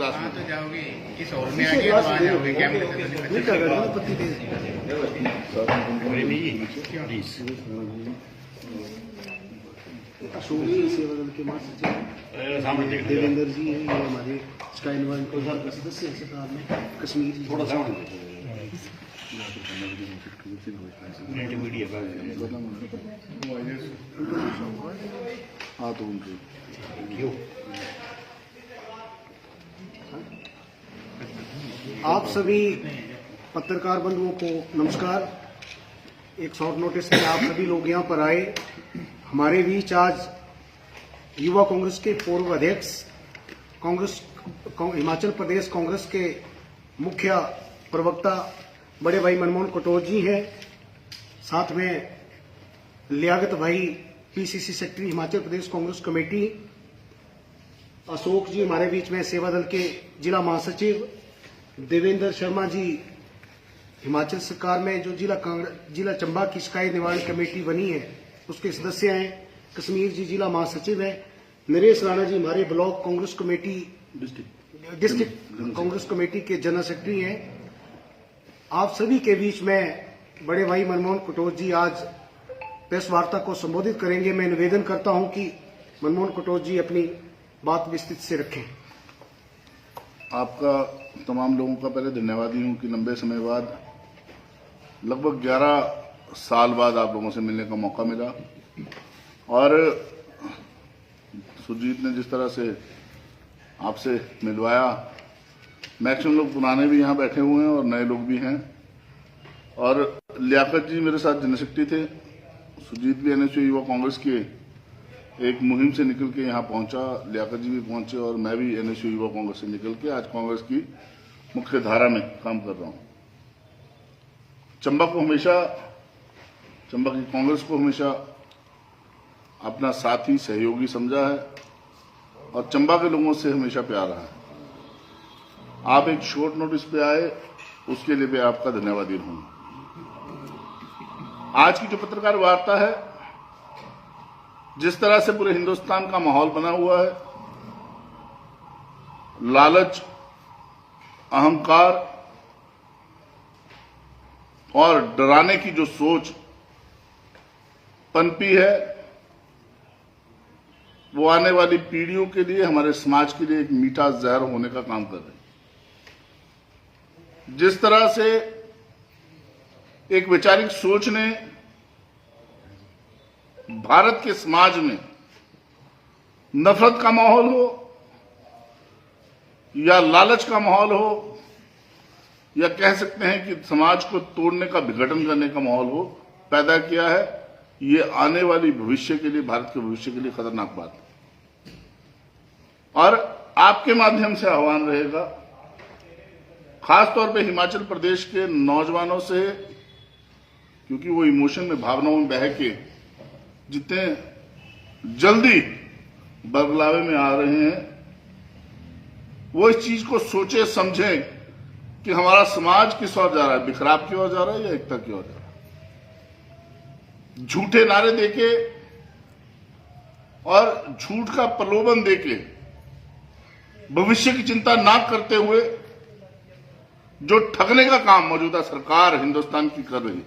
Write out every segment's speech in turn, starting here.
Class में तो जाओगे इस हॉल में आके तो आ जाओगे कैमरे अशोक जी सेवा दल के महासचिव देवेंद्र जी हैं, ये हमारे स्काई वन के सदस्य हैं सरकार में। कश्मीर जी थोड़ा सा हाँ तो उनके आप सभी पत्रकार बंधुओं को नमस्कार। एक शॉर्ट नोटिस में आप सभी लोग यहाँ पर आए। हमारे बीच आज युवा कांग्रेस के पूर्व अध्यक्ष, हिमाचल प्रदेश कांग्रेस के मुख्य प्रवक्ता बड़े भाई मनमोहन कटोच जी हैं, साथ में लियाकत भाई PCC secretary Himachal Pradesh Congress committee, Ashok जी हमारे बीच में सेवा दल के जिला महासचिव, देवेंद्र शर्मा जी हिमाचल सरकार में जो जिला चंबा की शिकायत निवारण कमेटी बनी है उसके सदस्य हैं, कश्मीर जी जिला महासचिव है, नरेश राणा जी हमारे block Congress committee district Congress committee के जनरल सेक्रेटरी हैं। आप सभी के बीच में बड़े भाई मनमोहन कटोच जी आज प्रेस वार्ता को संबोधित करेंगे। मैं निवेदन करता हूं कि मनमोहन कटोच जी अपनी बात विस्तृत से रखें। आपका तमाम लोगों का पहले धन्यवादी हूं कि लंबे समय बाद लगभग 11 साल बाद आप लोगों से मिलने का मौका मिला। और सुरजीत ने जिस तरह से आपसे मिलवाया, मैक्सिमम लोग पुराने भी यहाँ बैठे हुए हैं और नए लोग भी हैं। और लियाकत जी मेरे साथ जनरल सेक्रेटरी थे, सुरजीत भी एनएसयू युवा कांग्रेस के एक मुहिम से निकल के यहाँ पहुंचा, लियाकत जी भी पहुंचे और मैं भी एनएसयू युवा कांग्रेस से निकल के आज कांग्रेस की मुख्य धारा में काम कर रहा हूं। चंबा की कांग्रेस को हमेशा अपना साथी सहयोगी समझा है और चंबा के लोगों से हमेशा प्यार रहा है। आप एक शॉर्ट नोटिस पे आए, उसके लिए मैं आपका धन्यवादी हूं। आज की जो पत्रकार वार्ता है, जिस तरह से पूरे हिंदुस्तान का माहौल बना हुआ है, लालच, अहंकार और डराने की जो सोच पनपी है, वो आने वाली पीढ़ियों के लिए, हमारे समाज के लिए एक मीठा जहर होने का काम कर रहे हैं। जिस तरह से एक वैचारिक सोच ने भारत के समाज में नफरत का माहौल हो या लालच का माहौल हो या कह सकते हैं कि समाज को तोड़ने का विघटन करने का माहौल हो पैदा किया है, ये आने वाली भविष्य के लिए, भारत के भविष्य के लिए खतरनाक बात है। और आपके माध्यम से आह्वान रहेगा, खासतौर पे हिमाचल प्रदेश के नौजवानों से, क्योंकि वो इमोशन में, भावनाओं में बह के जितने जल्दी बदलावे में आ रहे हैं, वो इस चीज को सोचे समझें कि हमारा समाज किस ओर जा रहा है, बिखराव की ओर जा रहा है या एकता की ओर जा रहा है। झूठे नारे देके और झूठ का प्रलोभन देके भविष्य की चिंता ना करते हुए जो ठगने का काम मौजूदा सरकार हिंदुस्तान की कर रही है,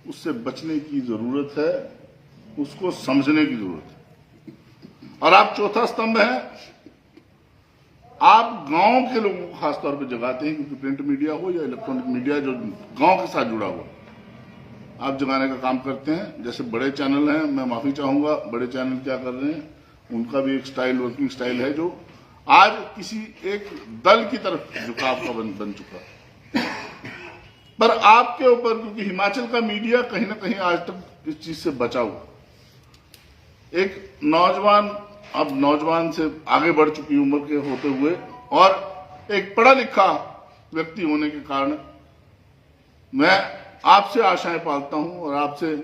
उससे बचने की जरूरत है, उसको समझने की जरूरत है। और आप चौथा स्तंभ हैं, आप गांव के लोगों को खासतौर पर जगाते हैं, क्योंकि प्रिंट मीडिया हो या इलेक्ट्रॉनिक मीडिया जो गांव के साथ जुड़ा हुआ, आप जगाने का काम करते हैं। जैसे बड़े चैनल हैं, मैं माफी चाहूंगा, बड़े चैनल क्या कर रहे हैं, उनका भी एक स्टाइल, वर्किंग स्टाइल है जो आज किसी एक दल की तरफ झुकाव का बन चुका है। पर आपके ऊपर, क्योंकि हिमाचल का मीडिया कहीं ना कहीं आज तक इस चीज से बचा हुआ, एक नौजवान, अब नौजवान से आगे बढ़ चुकी उम्र के होते हुए और एक पढ़ा लिखा व्यक्ति होने के कारण मैं आपसे आशाएं पालता हूं और आपसे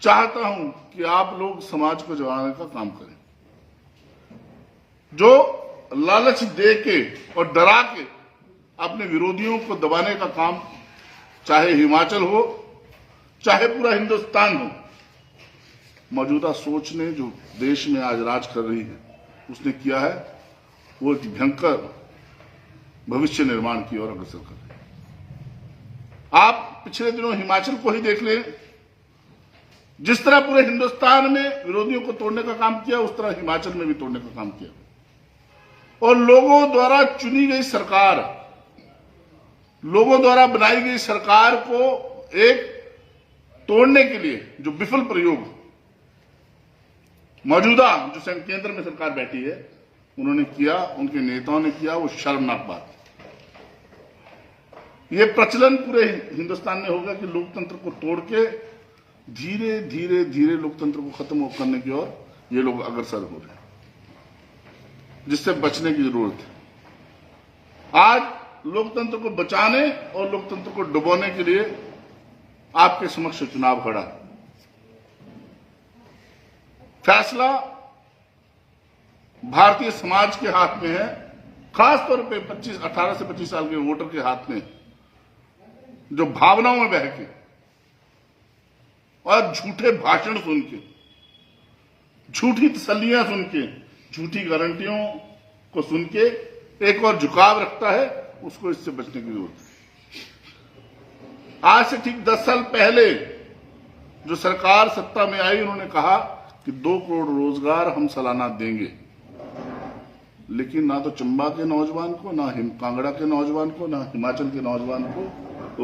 चाहता हूं कि आप लोग समाज को जगाने का काम करें। जो लालच दे के और डरा के अपने विरोधियों को दबाने का काम, चाहे हिमाचल हो चाहे पूरा हिंदुस्तान हो, मौजूदा सोच ने जो देश में आज राज कर रही है उसने किया है। वो एक भयंकर भविष्य निर्माण की ओर अग्रसर कर रहे हैं। आप पिछले दिनों हिमाचल को ही देख लें, जिस तरह पूरे हिंदुस्तान में विरोधियों को तोड़ने का काम किया, उस तरह हिमाचल में भी तोड़ने का काम किया। और लोगों द्वारा चुनी गई सरकार, लोगों द्वारा बनाई गई सरकार को एक तोड़ने के लिए जो विफल प्रयोग मौजूदा जो केंद्र में सरकार बैठी है उन्होंने किया, उनके नेताओं ने किया, वो शर्मनाक बात। ये प्रचलन पूरे हिंदुस्तान में होगा कि लोकतंत्र को तोड़ के धीरे धीरे धीरे लोकतंत्र को खत्म करने की ओर ये लोग अग्रसर हो रहे हैं, जिससे बचने की जरूरत है। आज लोकतंत्र को बचाने और लोकतंत्र को डुबोने के लिए आपके समक्ष चुनाव खड़ा है। फैसला भारतीय समाज के हाथ में है, खासतौर पे 18 से 25 साल के वोटर के हाथ में, जो भावनाओं में बह के और झूठे भाषण सुन के, झूठी तसल्लियां सुन के, झूठी गारंटियों को सुन के एक और झुकाव रखता है, उसको इससे बचने की जरूरत है। आज से ठीक 10 साल पहले जो सरकार सत्ता में आई, उन्होंने कहा कि 2 करोड़ रोजगार हम सालाना देंगे, लेकिन ना तो चंबा के नौजवान को, ना कांगड़ा के नौजवान को, ना हिमाचल के नौजवान को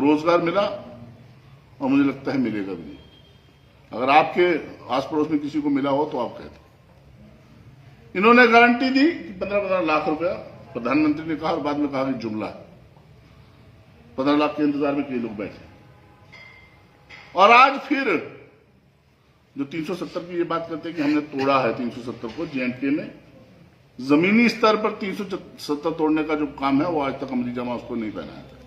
रोजगार मिला, और मुझे लगता है मिलेगा भी नहीं। अगर आपके आस पड़ोस में किसी को मिला हो तो आप कहते। इन्होंने गारंटी दी कि 15-15 लाख रुपया, प्रधानमंत्री ने कहा, और बाद में कहा कि जुमला है। 15 लाख के इंतजार में कई लोग बैठे। और आज फिर जो 370 की ये बात करते हैं कि हमने तोड़ा है 370 को, J&K में जमीनी स्तर पर 370 तोड़ने का जो काम है वो आज तक अमली जामा उसको नहीं पहनाया था।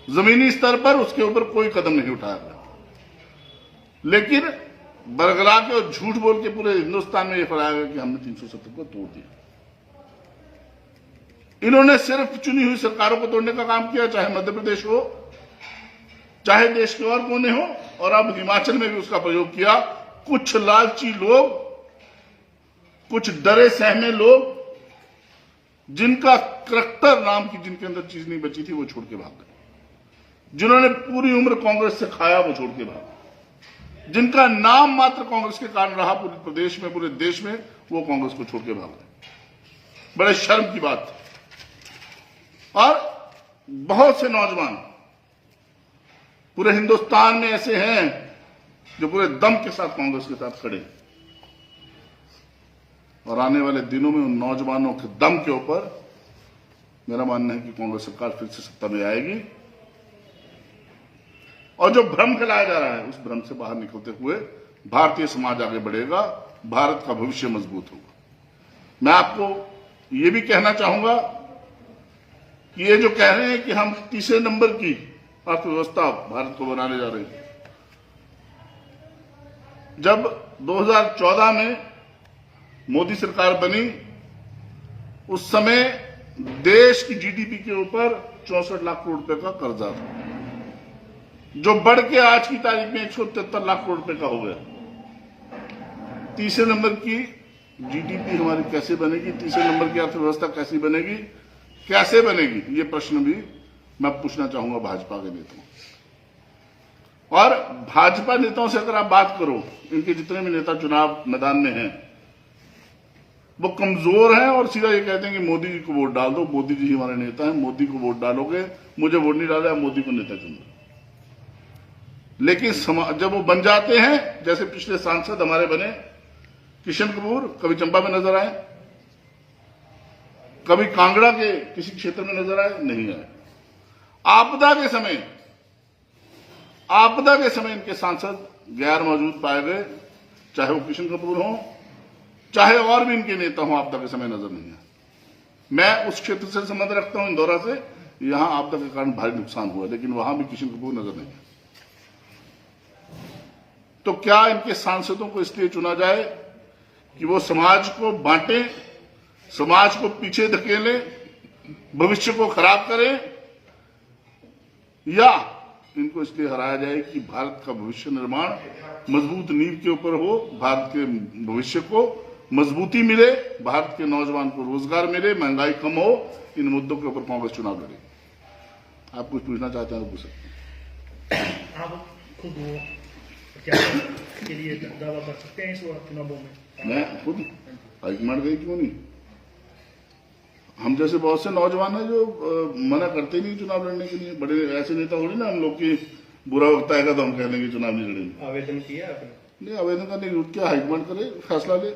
जमीनी स्तर पर उसके ऊपर कोई कदम नहीं उठाया गया, लेकिन बरगला के और झूठ बोल के पूरे हिंदुस्तान में ये फैलाया गया कि हमने 370 को तोड़ दिया। इन्होंने सिर्फ चुनी हुई सरकारों को तोड़ने का काम किया, चाहे मध्य प्रदेश हो, चाहे देश के और कोने हो, और अब हिमाचल में भी उसका प्रयोग किया। कुछ लालची लोग, कुछ डरे सहमे लोग, जिनका करैक्टर नाम की जिनके अंदर चीज नहीं बची थी, वो छोड़ के भाग गए। जिन्होंने पूरी उम्र कांग्रेस से खाया, वो छोड़ के भाग गए। जिनका नाम मात्र कांग्रेस के कारण रहा पूरे प्रदेश में, पूरे देश में, वो कांग्रेस को छोड़ के भाग गए। बड़े शर्म की बात। और बहुत से नौजवान पूरे हिंदुस्तान में ऐसे हैं जो पूरे दम के साथ कांग्रेस के साथ खड़े हैं, और आने वाले दिनों में उन नौजवानों के दम के ऊपर मेरा मानना है कि कांग्रेस सरकार फिर से सत्ता में आएगी। और जो भ्रम फैलाया जा रहा है, उस भ्रम से बाहर निकलते हुए भारतीय समाज आगे बढ़ेगा, भारत का भविष्य मजबूत होगा। मैं आपको ये भी कहना चाहूंगा कि ये जो कह रहे हैं कि हम तीसरे नंबर की अर्थव्यवस्था भारत को बनाने जा रहे हैं, जब 2014 में मोदी सरकार बनी, उस समय देश की जीडीपी के ऊपर 64 लाख करोड़ रुपए का कर्जा था, जो बढ़ के आज की तारीख में 173 लाख करोड़ रुपए का हो गया। तीसरे नंबर की जीडीपी हमारी कैसे बनेगी, तीसरे नंबर की अर्थव्यवस्था कैसी बनेगी, कैसे बनेगी, ये प्रश्न भी मैं पूछना चाहूंगा भाजपा के नेताओं। और भाजपा नेताओं से अगर आप बात करो, इनके जितने भी नेता चुनाव मैदान में हैं, वो कमजोर हैं और सीधा ये कहते हैं कि मोदी जी को वोट डाल दो, मोदी जी हमारे नेता हैं, मोदी को वोट डालोगे, मुझे वोट नहीं डाला, मोदी को नेता चुन लो। लेकिन जब वो बन जाते हैं, जैसे पिछले सांसद हमारे बने किशन कपूर, कभी चंबा में नजर आए, कभी कांगड़ा के किसी क्षेत्र में नजर आए, नहीं आए। आपदा के समय इनके सांसद गैर मौजूद पाए गए, चाहे वो किशन कपूर हो, चाहे और भी इनके नेता हो, आपदा के समय नजर नहीं आए। मैं उस क्षेत्र से संबंध रखता हूं, इंदौरा से। यहां आपदा के कारण भारी नुकसान हुआ, लेकिन वहां भी किशन कपूर नजर नहीं आए। तो क्या इनके सांसदों को इसलिए चुना जाए कि वो समाज को बांटे, समाज को पीछे धकेले, भविष्य को खराब करें, या इनको इसलिए हराया जाए कि भारत का भविष्य निर्माण मजबूत नींव के ऊपर हो, भारत के भविष्य को मजबूती मिले, भारत के नौजवान को रोजगार मिले, महंगाई कम हो, इन मुद्दों के ऊपर कांग्रेस चुनाव लड़े। आप कुछ पूछना चाहते हैं तो पूछ सकते हैं। आप खुद वो प्रत्याशी के लिए दावा कर सकते हैं इस चुनावों में? मैं खुद हाईकमांड गई क्यों नहीं? हम जैसे बहुत से नौजवान हैं जो मना करते नहीं चुनाव लड़ने के लिए। बड़े ऐसे नेता हो ना हम लोग की बुरा वक्त आएगा तो हम कह देंगे चुनाव नहीं लड़ेंगे। आवेदन किया आपने? नहीं, आवेदन करने की जरूरत क्या, हाईकमांड करे, फैसला ले।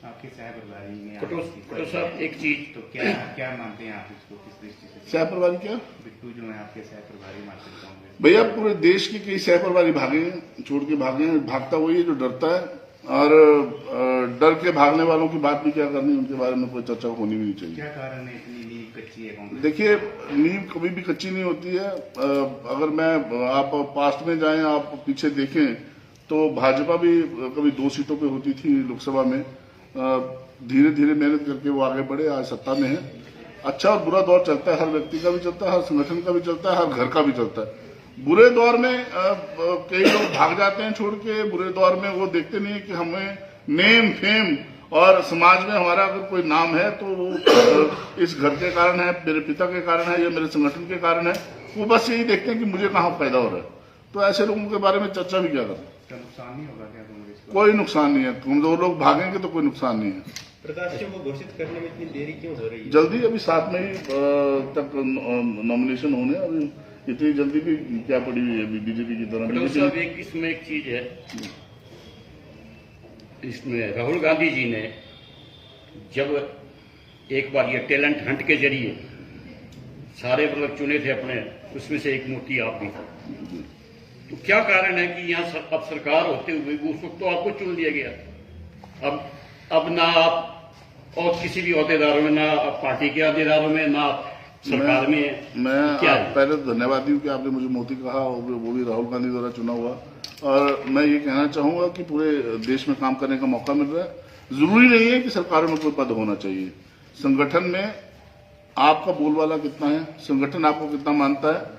आपकी सहप्रभारी में कटोर साहब एक चीज, तो क्या क्या मानते हैं आप इसको, किस दृष्टि से? सहप्रभारी क्या? बिट्टू जो है आपके सहप्रभारी मार्केट कांग्रेस। भैया पूरे देश के कई सहप्रभारी भागे हैं, छोड़ के भागे हैं। भागता वही है जो डरता है, और डर के भागने वालों की बात भी क्या करनी, उनके बारे में कोई चर्चा होनी भी नहीं चाहिए। क्या कारण है इतनी नींव कच्ची है कांग्रेस? देखिए, नींव कभी भी कच्ची नहीं होती है। अगर मैं आप पास्ट में जाएं, आप पीछे देखें तो भाजपा भी कभी 2 सीटों पे होती थी लोकसभा में। धीरे धीरे मेहनत करके वो आगे बढ़े, आज सत्ता में है। अच्छा और बुरा दौर चलता है, हर व्यक्ति का भी चलता है, हर संगठन का भी चलता है, हर घर का भी चलता है। बुरे दौर में कई लोग भाग जाते हैं छोड़ के। बुरे दौर में वो देखते नहीं है कि हमें नेम फेम और समाज में हमारा अगर कोई नाम है तो वो इस घर के कारण है, मेरे पिता के कारण है, या मेरे संगठन के कारण है। वो बस यही देखते हैं कि मुझे कहाँ फायदा हो रहा है। तो ऐसे लोगों के बारे में चर्चा भी क्या करें? इसका नुकसान नहीं होगा क्या कांग्रेस को? कोई नुकसान नहीं है। तुम दो लोग भागेंगे तो कोई नुकसान नहीं है। प्रत्याशियों को घोषित करने में इतनी देरी क्यों हो रही है? जल्दी, अभी 7 मई तक नॉमिनेशन होने, अभी इतनी जल्दी भी क्या पड़ी हुई है बीजेपी की तरह। कटोर साहब इसमें एक चीज है, इसमें राहुल गांधी जी ने जब एक बार ये टैलेंट हंट के जरिए सारे मतलब चुने थे अपने, उसमें से एक मोती आप भी था। तो क्या कारण है कि यहाँ अब सरकार होते हुए उस वक्त तो आपको चुन लिया गया, अब ना आप और किसी भी अहदेदारों में, ना पार्टी के अहदेदारों में, ना सरकार में। मैं क्या पहले तो धन्यवादी हूँ कि आपने मुझे मोदी कहा, वो भी राहुल गांधी द्वारा चुना हुआ। और मैं ये कहना चाहूंगा कि पूरे देश में काम करने का मौका मिल रहा है। जरूरी नहीं है कि सरकारों में कोई पद होना चाहिए। संगठन में आपका बोलबाला कितना है, संगठन आपको कितना मानता है,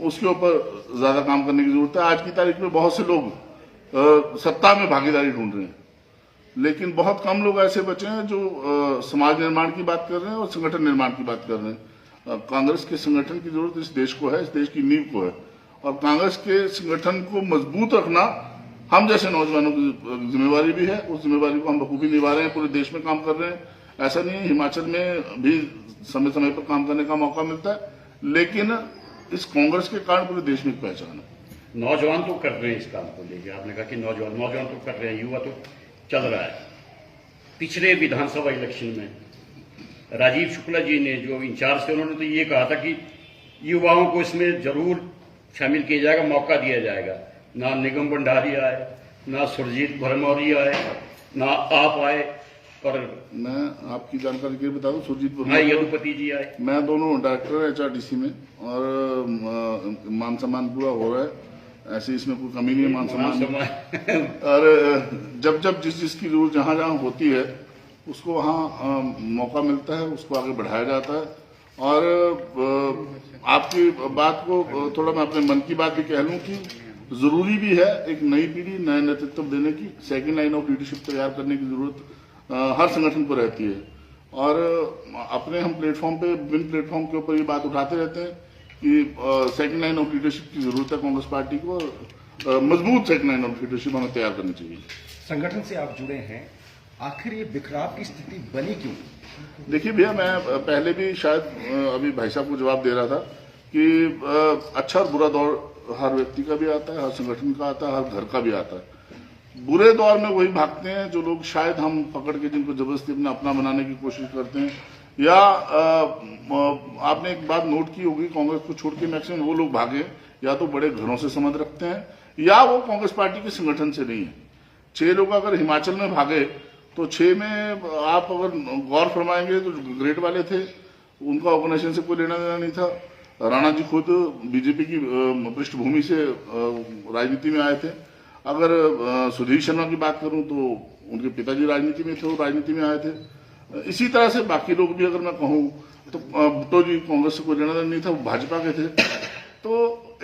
उसके ऊपर ज्यादा काम करने की जरूरत है। आज की तारीख में बहुत से लोग सत्ता में भागीदारी ढूंढ रहे हैं, लेकिन बहुत कम लोग ऐसे बचे हैं जो समाज निर्माण की बात कर रहे हैं और संगठन निर्माण की बात कर रहे हैं। कांग्रेस के संगठन की जरूरत इस देश को है, इस देश की नींव को है। और कांग्रेस के संगठन को मजबूत रखना हम जैसे नौजवानों की जिम्मेवारी भी है। उस जिम्मेवारी को हम बखूबी निभा रहे हैं, पूरे देश में काम कर रहे हैं। ऐसा नहीं है, हिमाचल में भी समय समय पर काम करने का मौका मिलता है, लेकिन इस कांग्रेस के कारण पूरे देश में एक पहचान है। नौजवान तो कर रहे हैं इस काम को लेकर, आपने कहा कि नौजवान तो कर रहे हैं, युवा तो चल रहा है। पिछले विधानसभा इलेक्शन में राजीव शुक्ला जी ने जो इंचार्ज थे, उन्होंने तो ये कहा था कि युवाओं को इसमें जरूर शामिल किया जाएगा, मौका दिया जाएगा। ना निगम भंडारी आए, ना सुरजीत भरमौरी आए, ना आप आए, और मैं आपकी जानकारी के लिए बता दूं, सुरजीत हाँ यदुपति जी आए। मैं दोनों डायरेक्टर है HRDC में, और मान सम्मान पूरा हो रहा है। ऐसे इसमें कोई कमी नहीं है मान सम्मान। और जब जिसकी जरूरत जहां जहां होती है उसको वहां मौका मिलता है, उसको आगे बढ़ाया जाता है। और आपकी बात को थोड़ा मैं अपने मन की बात भी कह लूं कि जरूरी भी है एक नई पीढ़ी, नया नेतृत्व देने की, सेकेंड लाइन ऑफ लीडरशिप तैयार करने की जरूरत हर संगठन को रहती है। और अपने हम प्लेटफॉर्म पे, विभिन्न प्लेटफॉर्म के ऊपर ये बात उठाते रहते हैं कि सेकंड लाइन ऑफ लीडरशिप की जरूरत है कांग्रेस पार्टी को। मजबूत सेकंड लाइन ऑफ लीडरशिप हमें तैयार करनी चाहिए। संगठन से आप जुड़े हैं, आखिर ये बिखराव की स्थिति बनी क्यों? देखिए भैया, मैं पहले भी शायद अभी भाई साहब को जवाब दे रहा था कि अच्छा और बुरा दौर हर व्यक्ति का भी आता है, हर संगठन का आता है, हर घर का भी आता है। बुरे दौर में वही भागते हैं जो लोग शायद हम पकड़ के जिनको जबरदस्ती अपना बनाने की कोशिश करते हैं। या आपने एक बात नोट की होगी, कांग्रेस को छोड़ के मैक्सिमम वो लोग भागे या तो बड़े घरों से संबंध रखते हैं या वो कांग्रेस पार्टी के संगठन से नहीं है। 6 लोग अगर हिमाचल में भागे तो 6 में आप अगर गौर फरमाएंगे तो ग्रेट वाले थे, उनका ऑर्गेनाइजेशन से कोई लेना देना नहीं था। राणा जी खुद बीजेपी की पृष्ठभूमि से राजनीति में आए थे। अगर सुधीर शर्मा की बात करूं तो उनके पिताजी राजनीति में थे, वो राजनीति में आए थे। इसी तरह से बाकी लोग भी अगर मैं कहूं तो भुट्टो जी कांग्रेस से कोई लेना देना नहीं था, वो भाजपा के थे। तो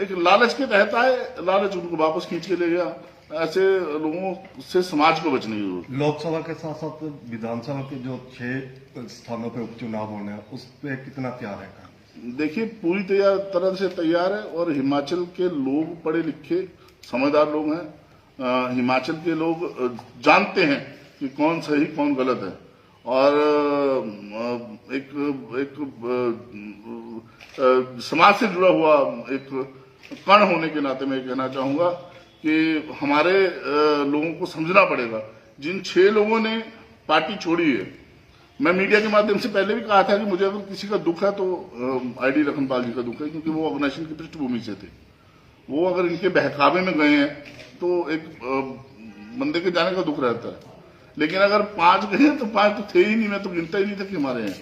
एक लालच के तहत आए, लालच उनको वापस खींच के ले गया। ऐसे लोगों से समाज को बचने की जरूरत है। लोकसभा के साथ साथ विधानसभा के जो 6 स्थानों पे उपचुनाव होने हैं उस पे कितना तैयार है कांग्रेस? देखिए, पूरी तरह से तैयार है और हिमाचल के लोग पढ़े लिखे समझदार लोग हैं। हिमाचल के लोग जानते हैं कि कौन सही कौन गलत है और एक समाज से जुड़ा हुआ एक कण होने के नाते मैं कहना चाहूंगा कि हमारे लोगों को समझना पड़ेगा। जिन 6 लोगों ने पार्टी छोड़ी है, मैं मीडिया के माध्यम से पहले भी कहा था कि मुझे अगर किसी का दुख है तो आईडी लखनपाल जी का दुख है, क्योंकि वो ऑर्गेनाइजेशन की पृष्ठभूमि से थे। वो अगर इनके बहकावे में गए हैं तो एक बंदे के जाने का दुख रहता है, लेकिन अगर 5 गए तो 5 तो थे ही नहीं, मैं तो गिनता ही नहीं था कि हमारे हैं।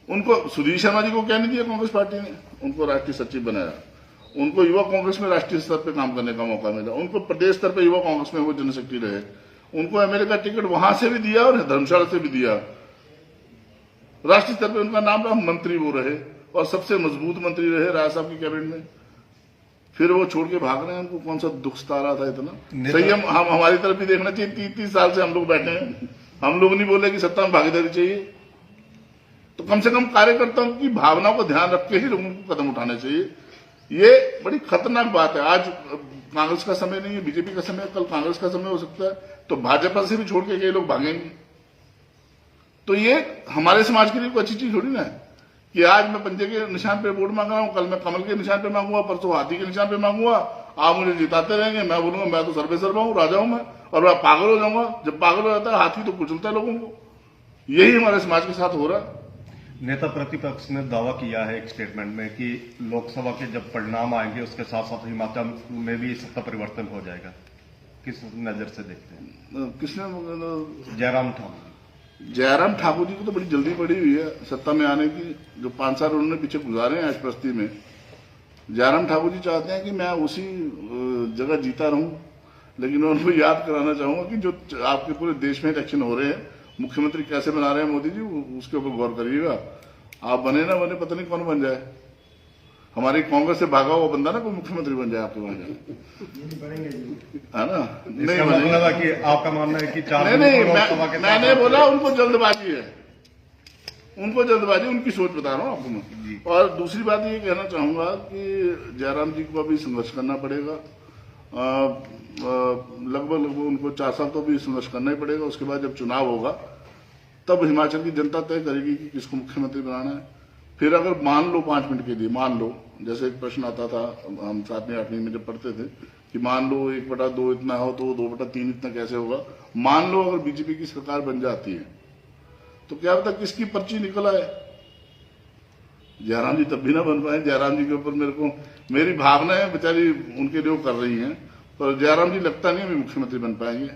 उनको सुधीर शर्मा जी को क्या नहीं दिया कांग्रेस पार्टी ने, उनको राष्ट्रीय सचिव बनाया, उनको युवा कांग्रेस में राष्ट्रीय स्तर पर काम करने का मौका मिला, उनको प्रदेश स्तर पर युवा कांग्रेस में वो जनरल सेक्रेटरी रहे, उनको एमएलए का टिकट वहां से भी दिया और धर्मशाला से भी दिया। राष्ट्रीय स्तर पर उनका नाम रहा, मंत्री वो रहे और सबसे मजबूत मंत्री रहे राय साहब की कैबिनेट में। फिर वो छोड़ के भाग रहे हैं, उनको कौन सा दुख सता रहा था इतना? सही हम हमारी तरफ भी देखना चाहिए। 30 साल से हम लोग बैठे हैं, हम लोग नहीं बोले कि सत्ता में भागीदारी चाहिए, तो कम से कम कार्यकर्ताओं की भावनाओं को ध्यान रख के ही लोगों को कदम उठाने चाहिए। ये बड़ी खतरनाक बात है। आज कांग्रेस का समय नहीं है, बीजेपी का समय, कल कांग्रेस का समय हो सकता है, तो भाजपा से भी छोड़ के कई लोग भागेंगे। तो ये हमारे समाज के लिए कोई अच्छी चीज थोड़ी ना है कि आज मैं पंजे के निशान पे वोट मांग रहा हूं, कल मैं कमल के निशान पे मांगूंगा, परसों हाथी के निशान पे मांगूंगा, आप मुझे जिताते रहेंगे, मैं बोलूंगा मैं तो सर्वे सर्वा हूं, राजा हूं मैं, और मैं पागल हो जाऊंगा। जब पागल हो जाता है हाथी तो कुचलता है लोगों को। यही हमारे समाज के साथ हो रहा है। नेता प्रतिपक्ष ने दावा किया है एक स्टेटमेंट में कि लोकसभा के जब परिणाम आएंगे उसके साथ साथ हिमाचल में भी सत्ता परिवर्तन हो जाएगा। किस नजर से देखते हैं? किसने? जयराम ठाकुर। जयराम ठाकुर जी को तो बड़ी जल्दी पड़ी हुई है सत्ता में आने की। जो 5 साल उन्होंने पीछे गुजारे हैं ऐशप्रस्ती में, जयराम ठाकुर जी चाहते हैं कि मैं उसी जगह जीता रहूं। लेकिन मैं उनको याद कराना चाहूंगा कि जो आपके पूरे देश में इलेक्शन हो रहे हैं, मुख्यमंत्री कैसे बना रहे हैं मोदी जी, उसके ऊपर गौर करिएगा। आप बने ना बने, पता नहीं कौन बन जाए, हमारी कांग्रेस से भागा हुआ बंदा ना कोई मुख्यमंत्री बन जाए आपके वहां जाए, है ना? नहीं मतलब है कि आपका मानना है कि 4 नहीं, मैंने बोला उनको जल्दबाजी है, उनको जल्दबाजी, उनकी सोच बता रहा हूँ आपको मैं। और दूसरी बात ये कहना चाहूंगा कि जयराम जी को अभी संघर्ष करना पड़ेगा। लगभग उनको 4 साल तो भी संघर्ष करना ही पड़ेगा। उसके बाद जब चुनाव होगा तब हिमाचल की जनता तय करेगी कि किसको मुख्यमंत्री बनाना है। फिर अगर मान लो 5 मिनट के लिए, मान लो, जैसे एक प्रश्न आता था हम 7वीं 8वीं में जब पढ़ते थे कि मान लो 1/2 इतना हो तो 2/3 इतना कैसे होगा। मान लो अगर बीजेपी की सरकार बन जाती है तो क्या पता किसकी पर्ची निकल आए। जयराम जी तब भी ना बन पाए। जयराम जी के ऊपर मेरी भावनाएं बेचारी उनके लिए कर रही हैं, पर जयराम जी लगता नहीं अभी मुख्यमंत्री बन पाएंगे।